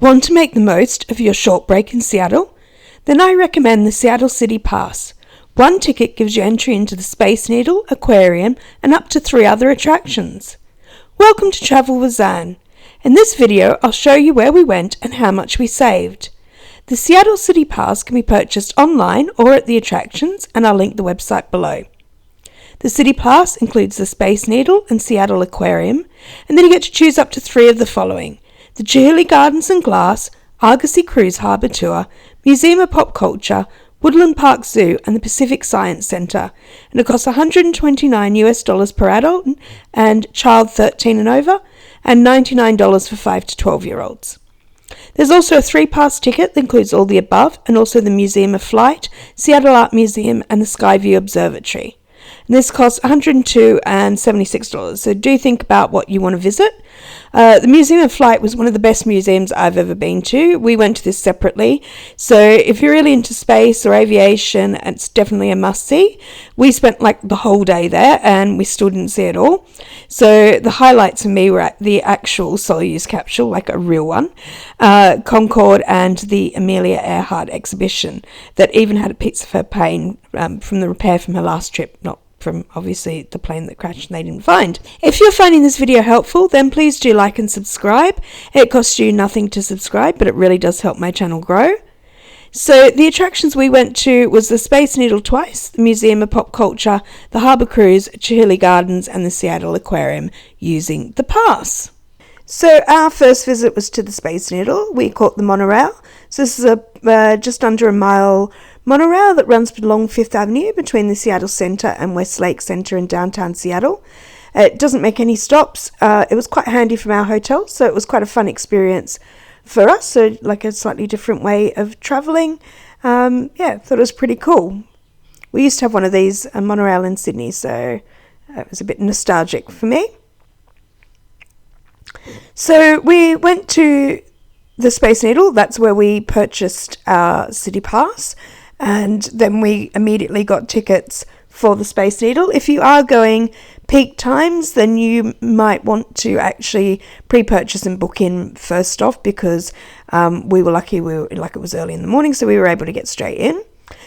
Want to make the most of your short break in Seattle? Then I recommend the Seattle City Pass. One ticket gives you entry into the Space Needle, Aquarium, and up to 3 other attractions. Welcome to Travel with Zan. In this video, I'll show you where we went and how much we saved. The Seattle City Pass can be purchased online or at the attractions, and I'll link the website below. The City Pass includes the Space Needle and Seattle Aquarium, and then you get to choose up to 3 of the following: the Chihuly Gardens and Glass, Argosy Cruise Harbour Tour, Museum of Pop Culture, Woodland Park Zoo, and the Pacific Science Centre, and it costs $129 per adult and child 13 and over, and $99 for 5 to 12-year-olds. There's also a 3-pass ticket that includes all the above, and also the Museum of Flight, Seattle Art Museum, and the Skyview Observatory. And this costs $102 and $76, so do think about what you want to visit. The Museum of Flight was one of the best museums I've ever been to. We went to this separately, so if you're really into space or aviation, it's definitely a must-see. We spent like the whole day there, and we still didn't see it all. So the highlights for me were at the actual Soyuz capsule, like a real one, Concorde, and the Amelia Earhart exhibition that even had a piece of her plane from the repair from her last trip, not from obviously the plane that crashed and they didn't find. If you're finding this video helpful, then please do like and subscribe. It costs you nothing to subscribe, but it really does help my channel grow. So the attractions we went to was the Space Needle twice, the Museum of Pop Culture, the Harbour Cruise, Chihuly Gardens, and the Seattle Aquarium using the pass. So our first visit was to the Space Needle. We caught the monorail. So this is a just under a mile monorail that runs along 5th Avenue between the Seattle Center and Westlake Center in downtown Seattle. It doesn't make any stops. It was quite handy from our hotel, so it was quite a fun experience for us. So like a slightly different way of traveling. Thought it was pretty cool. We used to have one of these, a monorail in Sydney, so it was a bit nostalgic for me. So we went to the Space Needle. That's where we purchased our City Pass, and then we immediately got tickets for the Space Needle. If you are going peak times, then you might want to actually pre-purchase and book in first off, because we were lucky. It was early in the morning, so we were able to get straight in.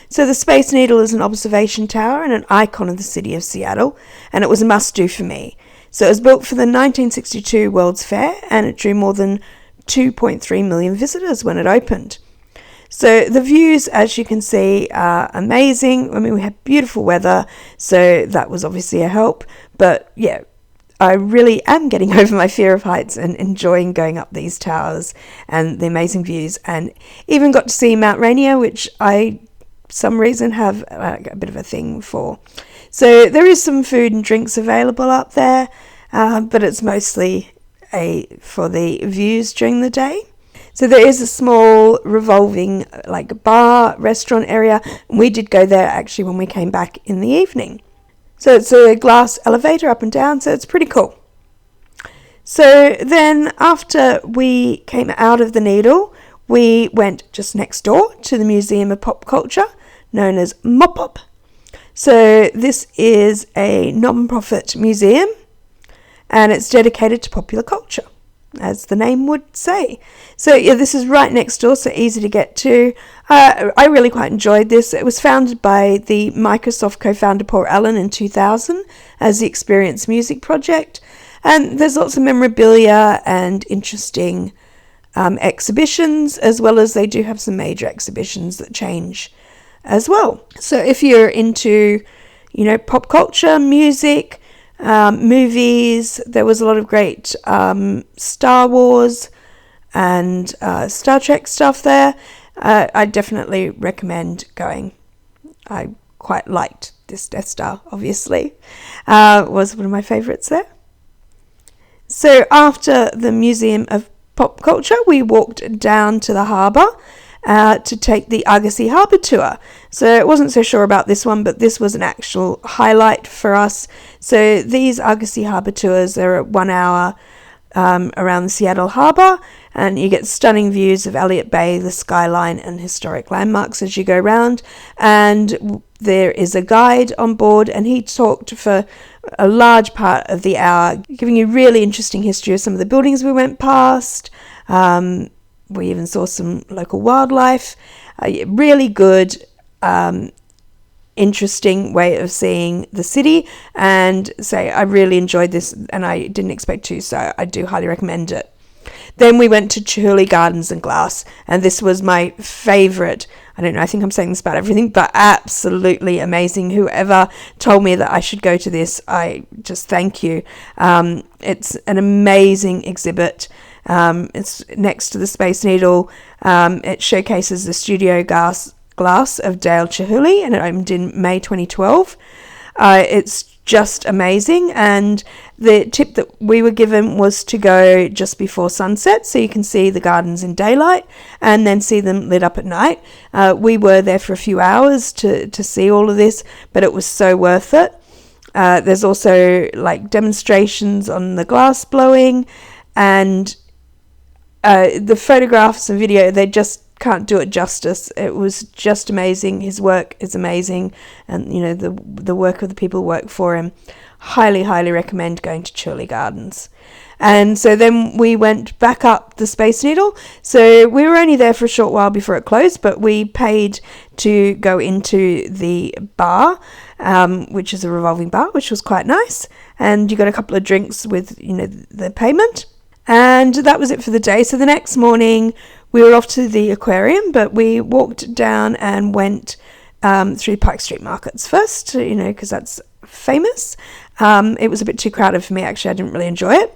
So the Space Needle is an observation tower and an icon of the city of Seattle, and it was a must-do for me. So it was built for the 1962 World's Fair, and it drew more than 2.3 million visitors when it opened. So the views, as you can see, are amazing. I mean, we had beautiful weather, so that was obviously a help. But yeah, I really am getting over my fear of heights and enjoying going up these towers and the amazing views, and even got to see Mount Rainier, which I, for some reason, have a bit of a thing for. So there is some food and drinks available up there, but it's mostly for the views during the day. So there is a small revolving bar, restaurant area. We did go there actually when we came back in the evening. So it's a glass elevator up and down, so it's pretty cool. So then after we came out of the Needle, we went just next door to the Museum of Pop Culture, known as MOPOP. So this is a non-profit museum, and it's dedicated to popular culture, as the name would say. So yeah, this is right next door, so easy to get to. I really quite enjoyed this. It was founded by the Microsoft co-founder Paul Allen in 2000 as the Experience Music Project, and there's lots of memorabilia and interesting exhibitions, as well as they do have some major exhibitions that change as well. So if you're into, pop culture, music, movies, there was a lot of great Star Wars and Star Trek stuff there. I definitely recommend going. I quite liked this Death Star, obviously. Was one of my favourites there. So after the Museum of Pop Culture, we walked down to the harbour to take the Argosy Harbour Tour. So I wasn't so sure about this one, but this was an actual highlight for us. So these Argosy Harbour Tours, they're 1 hour around the Seattle Harbour, and you get stunning views of Elliott Bay, the skyline, and historic landmarks as you go around. And there is a guide on board, and he talked for a large part of the hour, giving you really interesting history of some of the buildings we went past, We even saw some local wildlife. Really good, interesting way of seeing the city, and I really enjoyed this, and I didn't expect to, so I do highly recommend it. Then we went to Chihuly Gardens and Glass, and this was my favourite. I don't know, I think I'm saying this about everything, but absolutely amazing. Whoever told me that I should go to this, I just thank you. It's an amazing exhibit. It's next to the Space Needle. It showcases the studio glass of Dale Chihuly, and it opened in May 2012. It's just amazing, and the tip that we were given was to go just before sunset so you can see the gardens in daylight and then see them lit up at night. We were there for a few hours to see all of this, but it was so worth it. There's also like demonstrations on the glass blowing, and the photographs and video, they just can't do it justice. It was just amazing. His work is amazing, and you know, the work of the people who work for him. Highly recommend going to Chihuly Gardens. And so then we went back up the Space Needle. So we were only there for a short while before it closed, but we paid to go into the bar, which is a revolving bar, which was quite nice, and you got a couple of drinks with, you know, the payment. And that was it for the day. So the next morning we were off to the aquarium, but we walked down and went through Pike Street Markets first, you know, because that's famous. It was a bit too crowded for me, actually. I didn't really enjoy it.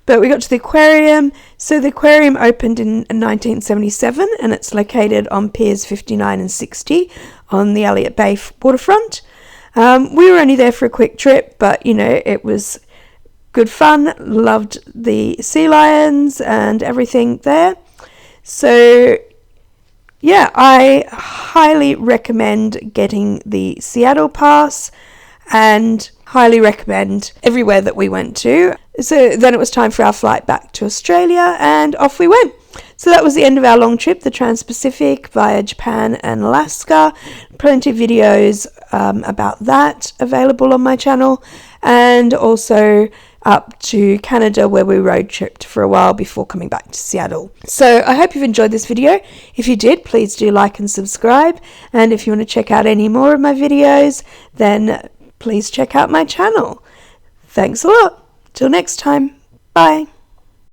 But we got to the aquarium. So the aquarium opened in 1977, and it's located on Piers 59 and 60 on the Elliott Bay waterfront. We were only there for a quick trip, but, you know, it was good fun. Loved the sea lions and everything there. So yeah, I highly recommend getting the Seattle pass, and highly recommend everywhere that we went to. So then it was time for our flight back to Australia, and off we went. So that was the end of our long trip, the Trans-Pacific via Japan and Alaska. Plenty of videos about that available on my channel, and also up to Canada, where we road tripped for a while before coming back to Seattle. So I hope you've enjoyed this video. If you did, please do like and subscribe. And if you want to check out any more of my videos, then please check out my channel. Thanks a lot. Till next time. Bye.